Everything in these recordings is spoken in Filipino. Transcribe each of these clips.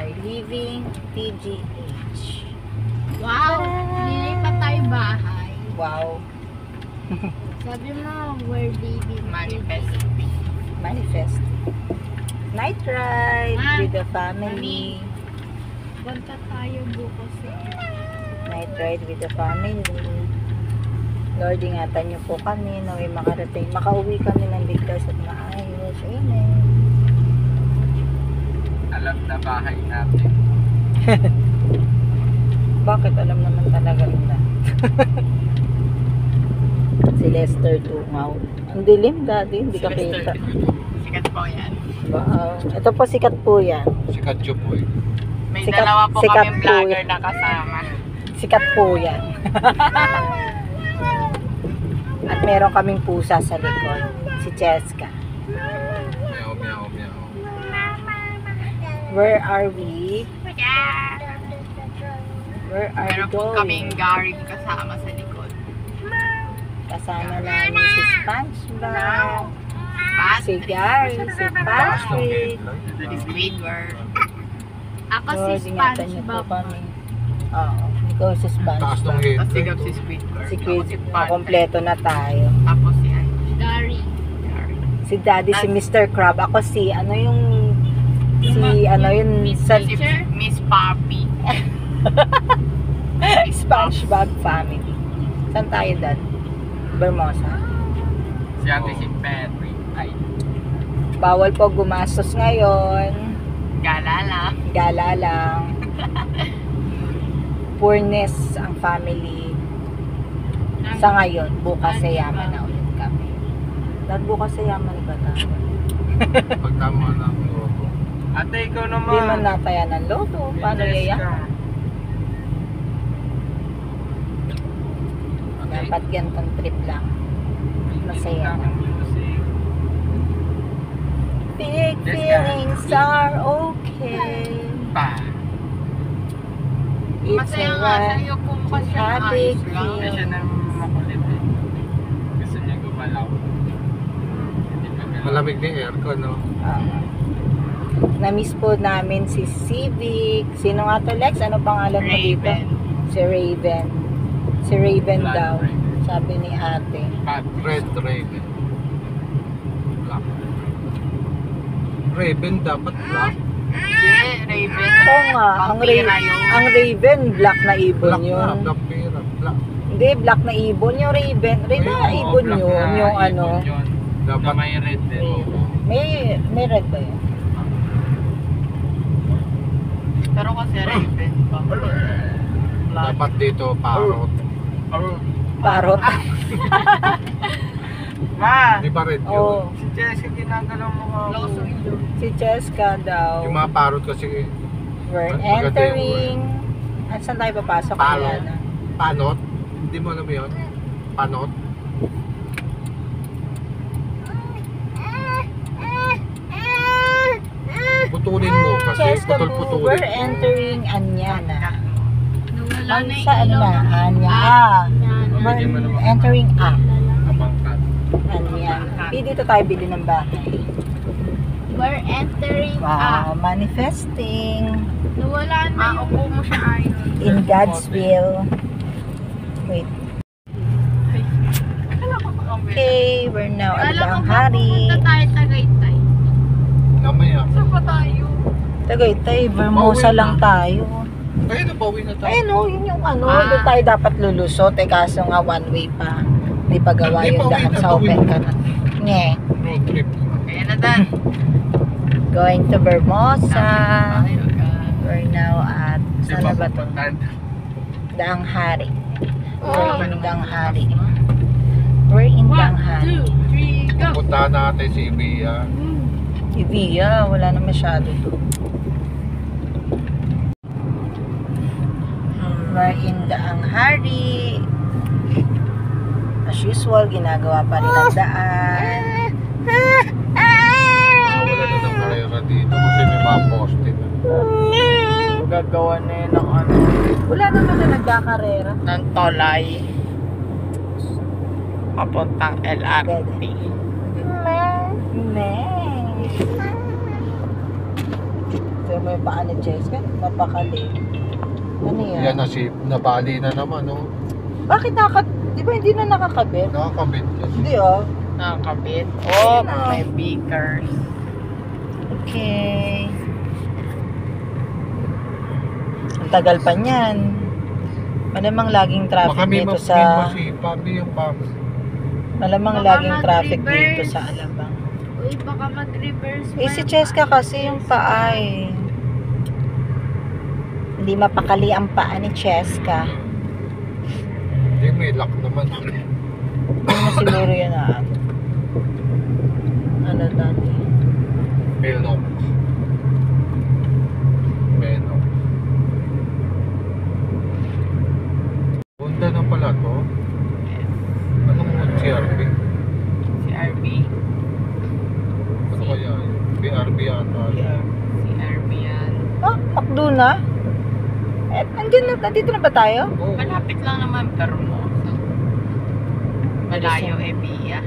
bahay. Living TGH. Wow! Lilipat tayo bahay. Wow. Sabi mo, we're living. Manifest. Manifest. Night ride with the family. Punta tayo bukas. Night ride with the family. Lord, ingatan niyo po kami na may makauwi kami ng ligtas at maayos. Amen. Alam na bahay natin. Bakit? Alam naman talaga nila. Si Lester Tungaw. Ang dilim, daddy. Hindi ka kita. Sikat po yan. Wow. Ito po, sikat po yan. Sikat yun po eh. May Sikat- dalawa po sikat kami po vlogger yan. na kasama. Sikat po yan. At meron kaming pusa sa likod. Si Cheska. Meow, meow, meow. Where are we? Where are we Meron po going? kaming Gary kasama sa likod. Kasama namin si SpongeBob, Pat, si Gary, si Patrick. si Squidward. Ako Lord, si ingatan niyo po SpongeBob. kami. Oo, ikaw si Taas ng SpongeBob. head. Tapos sigap si Squidward. Si Ako Chris, si Pat. kompleto na tayo. Tapos si Gary. Gary. Si Daddy, si Mr. Crab. Ako si, ano yung, Miss sa Teacher? Miss Poppy. SpongeBob family. Saan tayo, Dad? Bermosa. Si ate si Patrick. Ay. Bawal po gumastos ngayon. Gala lang. Gala lang. Poorness ang family. Sa ngayon, bukas sa yaman na ulit kami. Dad, bukas sa yaman ba tayo? Pag tama na ang logo. Ate, ikaw naman. Hindi man nataya ng loto. Paano yayaman? Dapat gantong trip lang. Masaya na. Big feelings are okay. Pa. It's Masaya nga alright. sa'yo kung kasi Happy ayos lang. feeling. Siya na makulit eh. Gusto niya gumalaw. Malamig na yung aircon, no? Na-miss po namin si Civic. Sino nga to, Lex? Ano pangalan mo dito? Raven. Si Raven. Si Raven Black daw. Raven. Sabi ni ate. Red Raven. Black. Raven dapat black. Yeah, Raven. Oo nga, Vampira yun. ang Raven, black na ibon Black yun. na, black pera. Black. Hindi, black na ibon. Yung Raven, Raven na Ay, oo, ibon black yun. na Yung ibon ano. yun. Dapat may red din. May red ba yun? Pero kasi Raven pa. Dapat dito parrot. Parot. Ma! Di ba red yun? Oo. Si Jessica ginagalaw mo ka. Si Cheska daw. Yung mga parrot kasi We're Maganda yung entering. At saan tayo papasok? Palot. Ayan. panot. Hindi mo alam yun? Panot. Putulin mo kasi Cheska po, putol-putulin. we're entering Anyana. Nawala Ang na yung saan ilaw na? ng- Anya. We're entering Kabangkat. Anyana. Dito tayo bili ng bahay. We're entering Wow, manifesting Nawala na yung... Upo mo siya ay. in God's will. Wait. Okay, we're now at Alam ang ko hari. pupunta tayo Tagaytay. Namaya. Saan pa tayo? Tagaytay, Vermosa Pauwi na. lang tayo. Ayun, nabawi na tayo. Ayun o, yun yung ano, doon tayo dapat lulusot. Eh, kaso nga one way pa. Hindi pa gawa Hindi, yung pauwi daan na, sa pauwi open na. ka na. Nye. Road trip. Kaya na Dan. Going to Vermosa. Tayo ka. We're now at, saan na ba to? Daang Hari. We're in Daang Hari. We're in Daang 1, Hari. 2, 3, go! Punta natin si Ibia. Ibia, wala na masyado to. We're in Daang Hari. As usual, ginagawa pa rin ang daan. Wala na ng karera dito kasi may mga poste na. Gagawa na yun ng ano. Wala naman na nagkakarera. Ng tolay. Papuntang LRT. Ne. Pero may paa ni Jessica, napakali. Ano yan? Yan, nabali na naman, oh. Bakit di ba hindi na nakakabit? Nakakabit kasi. Hindi oh. Nakakabit. Oh, Ayun na. may beakers. Okay. Ang tagal pa niyan. Malamang laging traffic Baka may dito sa... masipa, yung pam. Malamang Baka laging traffic mag-reverse. dito sa Alabang. Uy, baka mag-reverse mo Eh si yung Cheska paa. kasi yung paa eh. Hindi mapakali ang paa ni Cheska. Hindi, may lock naman. Hindi mo siguro yan ano dati. May lock. May lock. Punta na pala to. Anong CRB? Si RB. Ano kaya yun? BRB yata. Si RB yan. Ah, Makdo na? Eh, nandito na ba tayo? Oo. Malapit lang naman, pero mo. Malayo eh, Bia.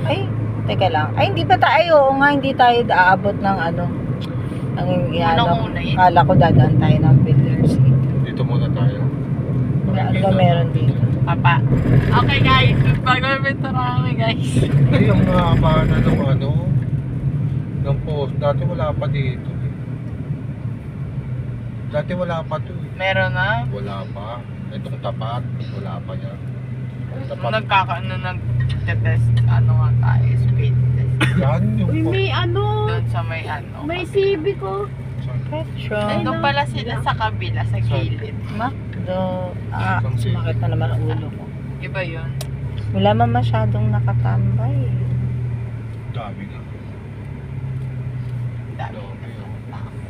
Ay, teka lang. Ay, hindi ba tayo? Oo nga, hindi tayo aabot ng ano. Ang Unang-una yun. Kala ko dadaan tayo ng Pillars. Dito muna tayo. Ano ba meron dito? Papa. Okay guys, mag-bento na kami guys. Ay, ang haba na ng ano. Ng post. Dati wala pa dito. Dati wala pa to. Meron na. Wala pa. Itong tapat. Wala pa yan. Nung nag-test, ano nga tayo, speed test. Yan yung Uy, may ano. Doon sa may ano. May CB ko. Petro. Doon pala sila sa kabila, sa gilid. Makdo. Ah, sumakit na naman ang ulo ko. Iba yun. Wala man masyadong nakatambay. dami nga. Dami. Dami, oh.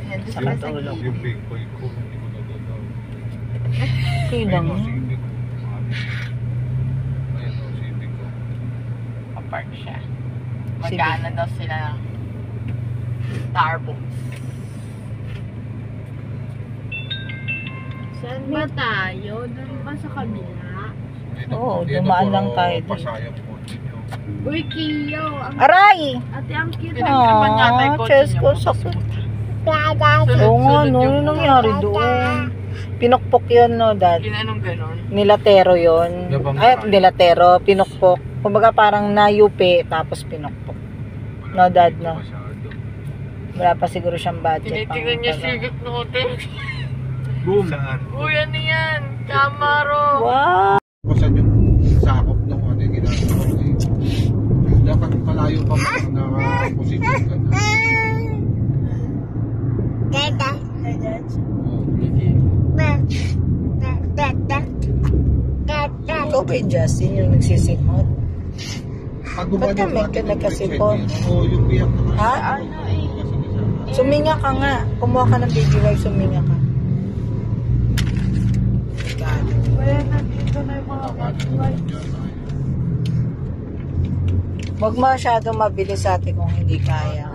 Ayan, doon Sa sila sa katulog. gilid. Yung big boy ko, hindi ko nagagawa. Okay lang. Ayun, oh, sibig ko. Ayun, oh, sibig ko. Kapark siya. Magkano daw sila ng Starbucks. Saan ba tayo? Doon ba sa kabila? Dito, Oo, dito dumaan puro lang tayo dito. pasayang po ninyo. Uy, Kiyo. Ang, Aray! ate, ang cute. Pinagtripan yata yung kotse Chess niya. ko, sakit. Sunod-sunod Oo nga, no? yung Ano nangyari doon? Pinukpok yun, no, dad? Ginanong ganon. Nilatero yun. Yabang Ay, tayo. nilatero, pinukpok. Kumbaga parang nayupi, tapos pinukpok. No, dad, no? Masyado. Wala pa siguro siyang budget. Tinitingnan niya sigit ng hotel. Boom! Saan? Uy, ano yan? Camaro. Wow! Kusan yung sakop ng ano yung ginagawa ko eh. Dapat malayo pa pa nakaposisyon ka na. Ikaw ba yung Justin yung nagsisimot? Pag Ba't kami ka nagkasipon? Oo, yung biyak na Ha? Suminga ka nga. Kumuha ka ng baby wipe, suminga ka. Huwag masyadong mabilis sa atin kung hindi kaya.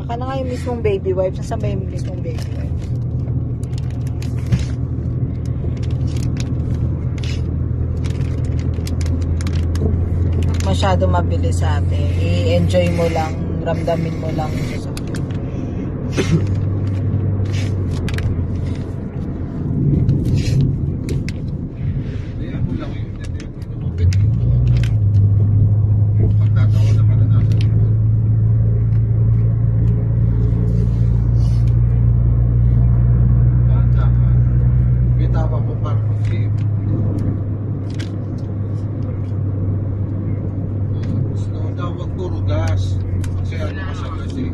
Aka na nga yung mismong baby wipes. Nasaan ba yung mismong baby wipes? Masyado mabilis sa atin. I-enjoy mo lang. Ramdamin mo lang. Kaya mo lang yung pinamapit mo. Pagtatawa naman na nasa likod. Bata ka. May tawa ko parang mag-save. Slow down, wag puro gas. Kasi ano ka sa gas eh.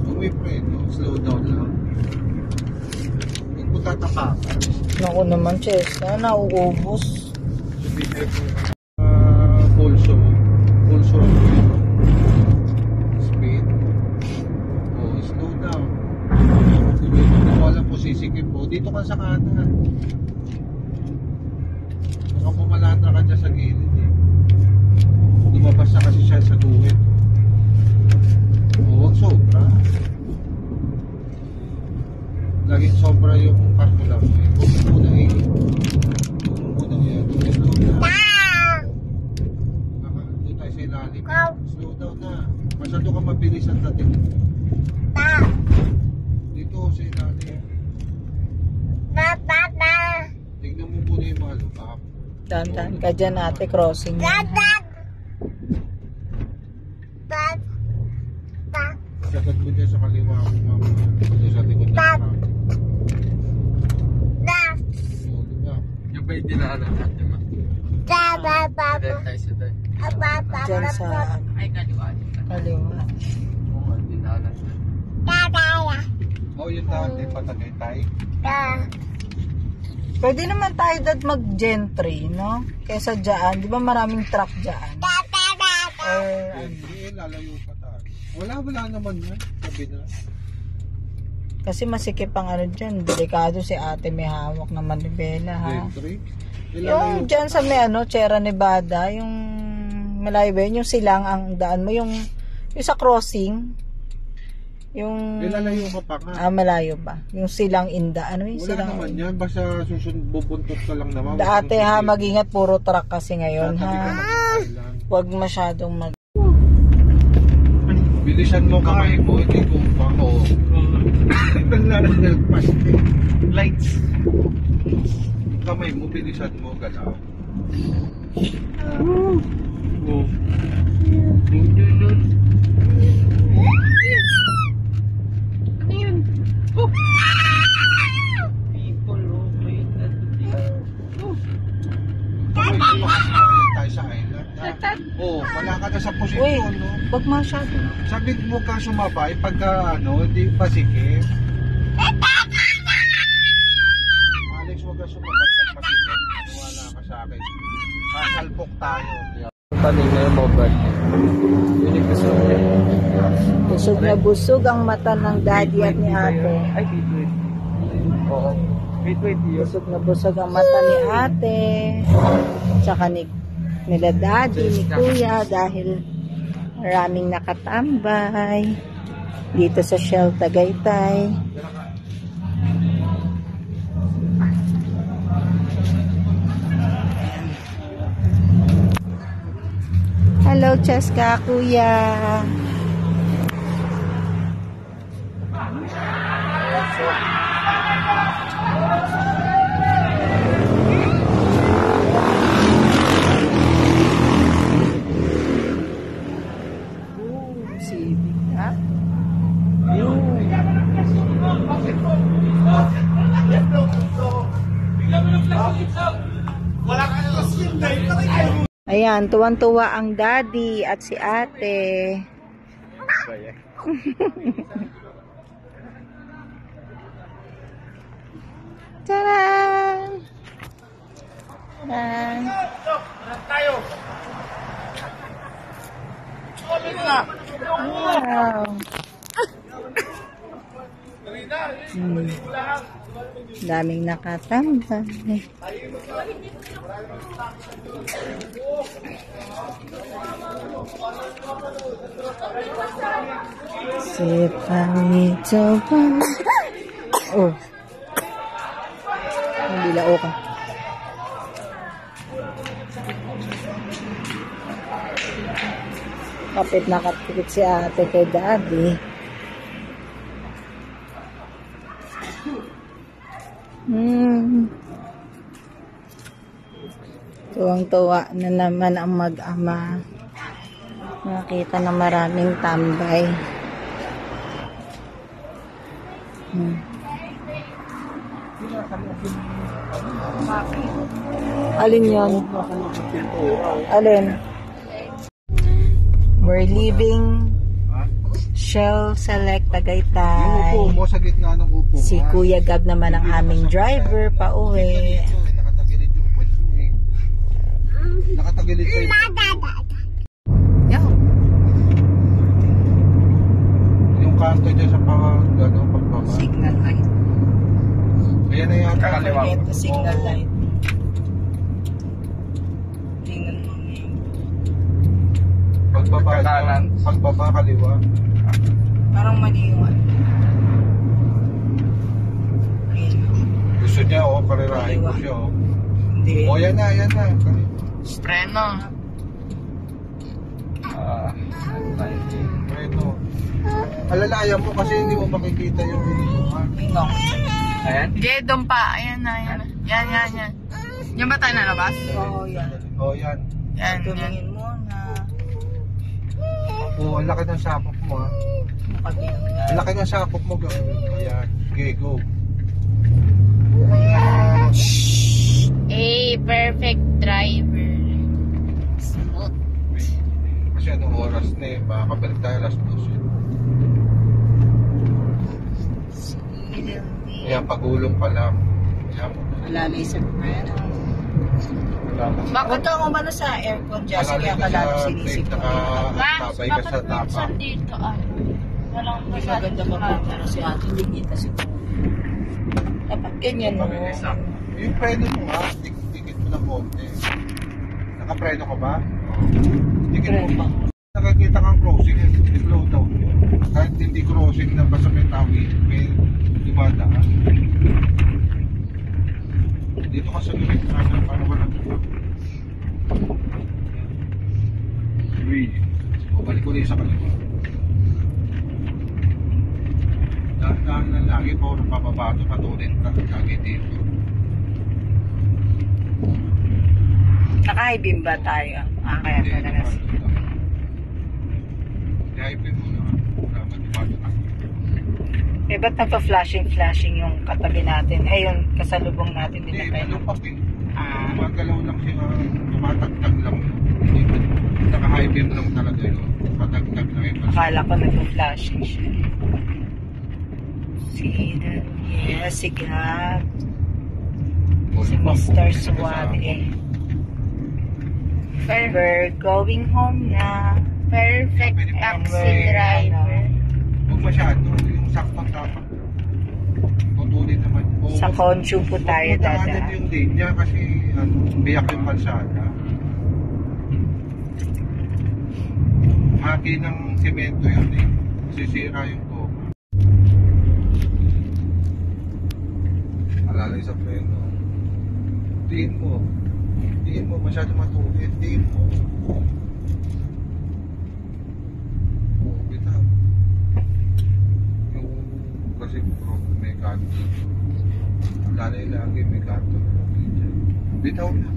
Kung may preno, slow down lang. Huwag mo tatapakan. Naku naman, Chesa. Nauubos. Pulso speed. Oh, slow down. Kung hindi mo alam kung sisikip mo, dito ka sa kanan. Baka pumalata ka dyan sa gilid eh. Lumabas na kasi siya sa guhit. Oh, huwag sobra. Laging sobra yung kartula mo eh. Huwag mo na Dahan-dahan ka dyan ate, crossing. Sagad mo dyan sa kaliwa mo, mama. Dito sa likod ng truck. Oo, diba? Yung ba yung dinaanan natin, ma? Dahil tayo sa dahil. Dyan sa Ay, kaliwa. kaliwa. Oo nga, dinaanan natin. Oo, yun dati, Patagaytay. Pwede naman tayo dad mag-gentry, no? Kesa dyan, di ba maraming truck dyan? Or, Hindi, lalayo pa tayo. Wala naman yan. Sabi na. kasi masikip ang ano dyan, delikado si ate, may hawak na manibela, ha? Gentry. Yung dyan sa may ano, Sierra Nevada, yung malayo ba yun, yung silang ang daan mo, yung sa crossing, yung... Ilalayo ka pa nga. malayo ba? Yung silang inda, ano yung Wala silang... naman yan. Basta bubuntot ka lang naman. Dati ha, mag-ingat, puro truck kasi ngayon, Tatabi ka ha? ng island. Huwag masyadong Bilisan mo kamay mo, hindi kung ako. Nagpas eh. Lights. Kamay mo, bilisan mo, galaw. Oo. Ano yun? People, oh. Wait, Kamay mo, makasaya tayo sa island. Oo, wala ka na sa Uy, posisyon, no? wag masyado. Sabi mo ka sumabay pagka hindi pasikip. Alex, huwag ka sumabay pag pasikip. Wala ka sa akin. Sasalpok tayo. kanina yung mobile. Yun yung gusto niya. Busog na busog ang mata ng daddy at ni ate. Ay, wait. Oo. Wait. Busog na busog ang mata ni ate. Tsaka nila daddy, ni kuya, dahil maraming nakatambay dito sa Shell Tagaytay. Hello, Cheska, kuya. Sibig na. Ayan, tuwang-tuwa ang daddy at si ate. Taran! Taran! Wow! Daming nakatambay. Si Pangito pa. Oh. Hindi lao ka. Kapit na kapit si ate kay daddy. Tuwang-tuwa na naman ang mag-ama. Nakita na maraming tambay. Alin yun? Alin? We're leaving Shell Select Tagaytay. Yung upo mo sa gitna ng upo. Si Kuya Gab naman ang aming driver pa uwi. Nakatagilid yung kwento eh. Nakatagilid kayo. Yung kanto dyan sa pagbaba. Signal light. Ayan na yata. Forget the signal light. Tingnan mo Pagbaba kaliwa. parang mali yung ano. Gusto niya karirahin ko siya Hindi. yan na. Preno. Preno. Alalayan mo kasi hindi mo makikita yung Ingok. Ayan? Hindi, doon pa. Ayan na, yan. Yan. Yan ba tayo nalabas? Oo, yan. Oh, yan. Yan. Tumingin muna. Oh, ang laki ng sakop mo, ha. Makabilang na. Ang laki ng sakop mo, gawin. Ayan. Okay, go. Perfect driver. Smooth. Kasi anong oras na eh. Baka balik tayo alas 12. Ayan, pagulong pa lang. Ayan. Wala na isang friend. Bakit? Huwag kang umano sa aircon dyan. Sige, ang kalalo sinisip mo. Tabay ka sa tapa. Dito, walang Hindi maganda magpunta si ate. Hindi kita siguro. Dapat ganyan mo. Yung preno mo nga, tikit mo ng konti. Nakapreno ka ba? Tikit mo pa. Nakakita kang crossing, slow down mo. Kahit hindi crossing na basta may tawid, may dumadaan. Dito ka sa limit na para walang o balik ko sa kaliwa. Dahan na lagi po pababato patuloy lagi dito. Naka-high-beam ba tayo? Kaya talaga. High-beam mo na. Eh, ba't nagpa-flashing yung katabi natin? Eh, yung kasalubong natin. Hindi, Hindi na malumpak eh. Magalaw lang siya, tumatagtag lang. Naka-high beam lang talaga yun. Patagtag lang yun. Akala ko nagpa-flashing siya. Yes, si Gab. Si Mr. Suave. We're going home na. Perfect And taxi we're, driver. Huwag masyado, yung saktong dapat. Tutulin naman. Sa Conchu po tayo dadaan. Yung linya kasi biyak yung kalsada. Hagi ng semento yun eh. Sisira yung goma. Alalay sa preno. Diin mo, masyado matulid. Diin mo. Bitaw. Yung kasi may kanto. Alalay lagi may kanto. Bitaw na.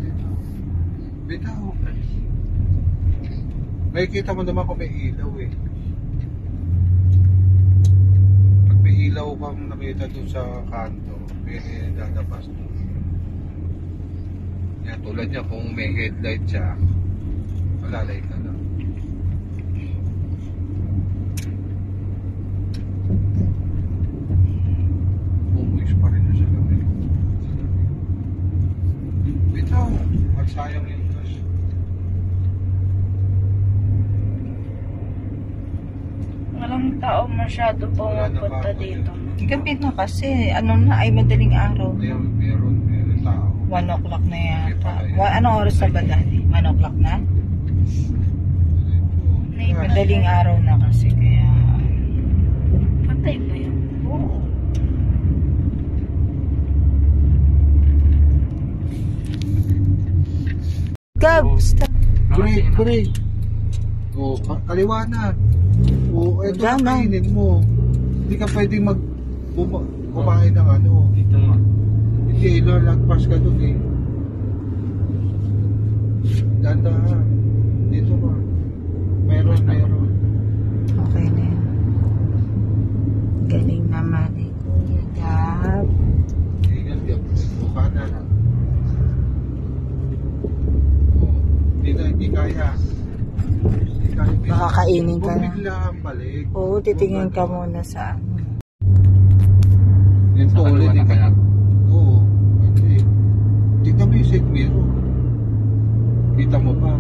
Bitaw. May kita mo naman kung may ilaw eh. Pag may ilaw kang nakita dun sa kanto, may dadabas doon. Yan, tulad niya kung may headlight siya, malalay ka lang. Bumuis pa rin na siya kami. Bitaw, magsayang yung gas. Walang tao masyado pumunta dito. Gabi na kasi, ano na, ay madaling araw. Meron tao. 1 o'clock na yata. Anong oras na ba dati? 1 o'clock na? Madaling araw na kasi, kaya... Patay ba yun? Oo. Gab, stop. Break. O, kaliwa na. O, eto Diyan na na. kainin mo. Hindi ka pwedeng kumain ng ano. Dito nga. Hindi, lagpas ka dun eh. Ganda ha. Dito ka. Meron. Okay na yun. Galing naman eh, Kuya Gab. Ingat ka. Buka na. O, hindi kaya. Baka kainin ka na. Bumigla ang balik. Oo, titingin ka muna sa ano. Yan to ulit na kaya. Oo. Hindi. Tignan mo yung side mirror. Kita mo ba?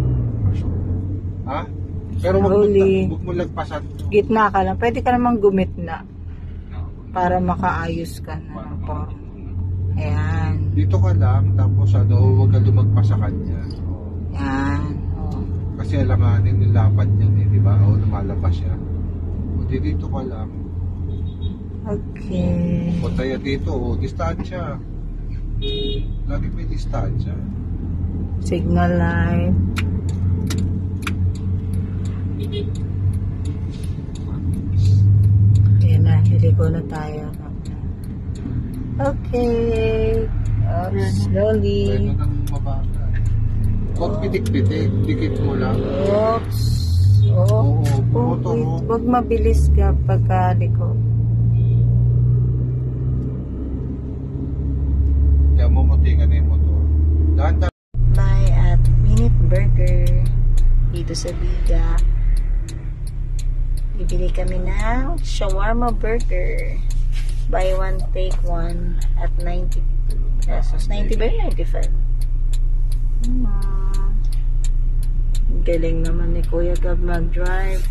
Ha? Pero Slowly. wag mo lagpasan. Gitna ka lang. Pwede ka namang gumit-na para makaayos ka na. Ayan. Dito ka lang, tapos huwag ka lumagpas sa kanya. Yan. Oh. Kasi alanganin yung lapad niyan eh, di ba? O lumalabas siya. O dito ka lang. Okay. O tayo dito, o distansya. Lagi may distansya. Signal light. Ayan na, hiliko na tayo. Okay. Slowly. Pwede nang mababa. Huwag pitik-pitik. Dikit mo lang. Oops. Oo, Oh, bumoto mo. wag mabilis ka pagkaliko. Kaya mumutingan na yung motor. Dahan-dahan. Buy at Minute Burger dito sa Biga. Bibili kami ng shawarma burger. Buy one, take one at 90 pesos. 90 ba yun? 95? Galing naman ni Kuya Gab mag-drive.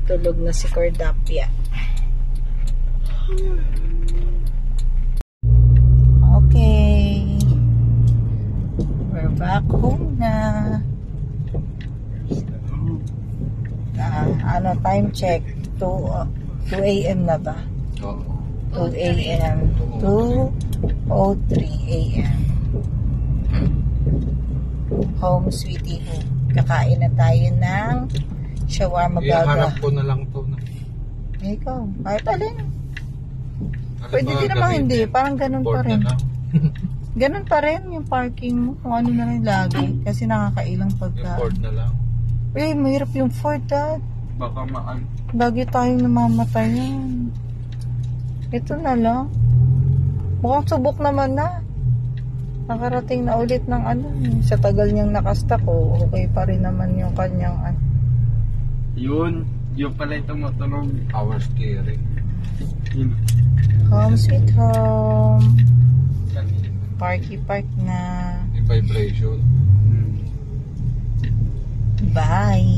Tulog na si Cordapia. Okay. We're back home na. Time check. 2 a.m. na ba? Oo. 2 a.m. 2:03 a.m. Home sweetie home. Kakain na tayo ng shawarma Iharap burger. ko na lang to. Ikaw, kahit alin. Ano Pwede ba din naman gamitin? hindi. Parang ganun pa Board rin. na lang. Ganun pa rin yung parking mo. Kung ano na rin lagi. Kasi nakakailang Yung pagka. board na lang. Mahirap yung Ford, Dad. Baka maan. Lagi tayong namamatay yan. Ito na lang. Mukhang subok naman na. Nakarating na ulit ng sa tagal niyang nakasta ko. Okay pa rin naman yung kanyang Yun. Yung pala yung tumutulog. Power steering. Yun. Home sweet home. Kanina. Park na. Yung vibration. Bye.